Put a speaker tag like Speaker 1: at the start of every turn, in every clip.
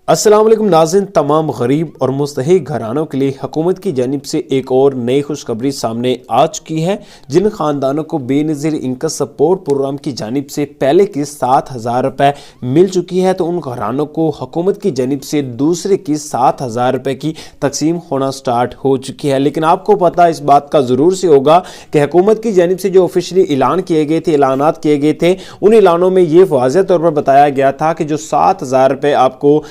Speaker 1: السلام علیکم ناظرین، تمام غریب اور مستحق گھرانوں کے لیے حکومت کی جانب سے ایک اور نئی خوشخبری سامنے آ چکی ہے۔ جن خاندانوں کو بے نظیر انکم سپورٹ پروگرام کی جانب سے پہلے کی 7,000 روپے مل چکی ہے، تو ان گھرانوں کو حکومت کی جانب سے دوسرے کی 7,000 روپے کی تقسیم ہونا سٹارٹ ہو چکی ہے۔ لیکن آپ کو پتہ اس بات کا ضرور سے ہوگا کہ حکومت کی جانب سے جو آفیشلی اعلان کیے گئے تھے، اعلانات کیے گئے تھے، ان اعلانوں میں یہ واضح طور پر بتایا گیا تھا کہ جو 7,000 روپے آپ کو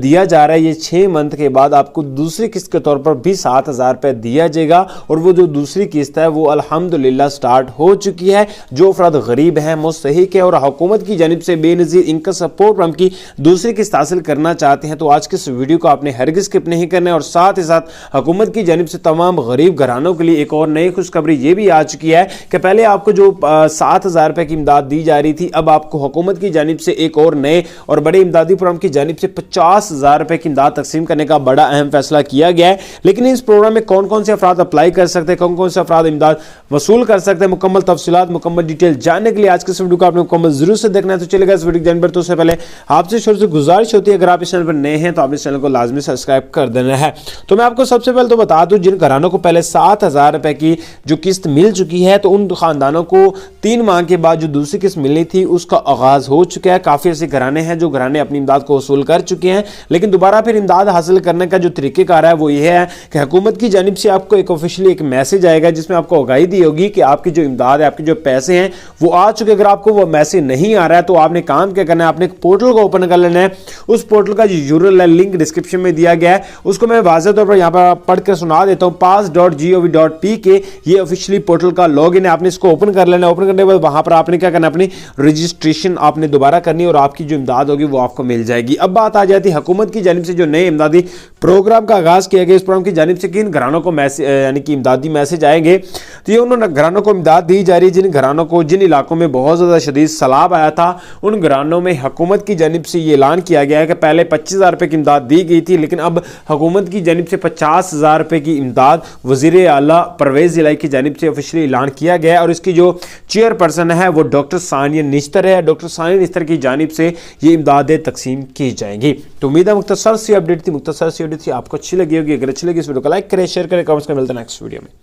Speaker 1: دیا جا رہا ہے، یہ 6 منتھ کے بعد آپ کو دوسری قسط کے طور پر بھی 7,000 روپے دیا جائے گا، اور وہ جو دوسری قسط ہے وہ الحمدللہ سٹارٹ ہو چکی ہے۔ جو افراد غریب ہیں، مستحق ہیں اور حکومت کی جانب سے بے نظیر انکم سپورٹ پروگرام کی دوسری قسط حاصل کرنا چاہتے ہیں، تو آج کے اس ویڈیو کو آپ نے ہرگز سکپ نہیں کرنا ہے۔ اور ساتھ ہی ساتھ حکومت کی جانب سے تمام غریب گھرانوں کے لیے ایک اور نئی خوشخبری یہ بھی آ چکی ہے کہ پہلے آپ کو جو 7,000 روپے کی امداد دی جا رہی تھی، اب آپ کو حکومت کی جانب سے ایک اور نئے اور بڑے امدادی پروگرام کی جانب سے 50,000 روپے کی امداد تقسیم کرنے کا بڑا اہم فیصلہ کیا گیا ہے۔ لیکن اس پروگرام میں کون کون سے افراد اپلائی کر سکتے ہیں، کون کون سے افراد امداد وصول کر سکتے ہیں، مکمل تفصیلات، مکمل ڈیٹیل جاننے کے لیے آج کے اس ویڈیو کو آپ نے مکمل ضرور سے دیکھنا ہے۔ تو چلے گا اس ویڈیو جاننے پر، تو اس سے پہلے آپ سے چھوٹی سی گزارش ہوتی ہے، اگر آپ اس چینل پر نئے ہیں تو آپ اس چینل کو لازمی سبسکرائب کر دینا ہے۔ تو میں آپ کو سب سے پہلے تو بتا دوں، جن گھرانوں کو پہلے 7,000 روپے کی جو قسط مل چکی ہے، تو ان خاندانوں کو 3 ماہ کے بعد جو دوسری قسط ملنی تھی اس کا آغاز ہو چکا ہے۔ کافی ایسے گھرانے ہیں جو گھرانے اپنی امداد کو وصول کر چکے ہیں، لیکن دوبارہ پھر امداد حاصل کرنے کا جو طریقہ کار ہے وہ یہ ہے کہ حکومت کی جانب سے آپ کو ایک آفیشلی ایک میسج آئے گا جس میں آپ کو آگاہی دی ہوگی کہ آپ کی جو امداد ہے، آپ کے جو پیسے ہیں وہ آ چکے۔ اگر آپ کو وہ میسج نہیں آ رہا ہے تو آپ نے کام کیا کرنا ہے، آپ نے ایک پورٹل کو اوپن کر لینا ہے۔ اس پورٹل کا جو یورل ہے، لنک ڈسکرپشن میں دیا گیا ہے، اس کو میں واضح طور پر یہاں پر پڑھ کر سنا دیتا ہوں۔ pass.gov.p یہ آفیشلی پورٹل کا لاگ ان ہے، آپ نے اس کو اوپن کر لینا ہے۔ اوپن کرنے کے بعد وہاں پر آپ نے کیا کرنا ہے، اپنی رجسٹریشن آپ نے دوبارہ کرنی ہے اور آپ کی جو امداد ہوگی وہ آپ کو مل جائے گی۔ اب بات آ جاتی ہے حکومت کی جانب سے جو نئے امدادی پروگرام کا آغاز کیا گیا، اس پروگرام کی جانب سے کن گھرانوں کو یعنی کہ امدادی میسج آئیں گے، تو یہ انہوں گھرانوں کو امداد دی جا رہی ہے جن گھرانوں کو جن علاقوں میں بہت زیادہ شدید سیلاب آیا تھا، ان گھرانوں میں حکومت کی جانب سے یہ اعلان کیا گیا ہے کہ پہلے 25,000 روپے کی امداد دی گئی تھی، لیکن اب حکومت کی جانب سے 50,000 روپے کی امداد وزیر اعلیٰ پرویز الہی کی جانب سے آفیشلی اعلان کیا گیا ہے، اور اس کی جو چیئر پرسن ہے وہ ڈاکٹر ثانیہ نشتر ہے۔ ڈاکٹر ثانیہ نشتر کی جانب سے یہ امدادیں تقسیم کی جائیں گی۔ تو امید ہے مختصر سی اپڈیٹ تھی، آپ کو اچھی لگی ہوگی۔ اگر اچھی لگی اس ویڈیو کو لائک کریں، شیئر کریں، کمنٹس میں ملتے ہیں نیکسٹ ویڈیو میں۔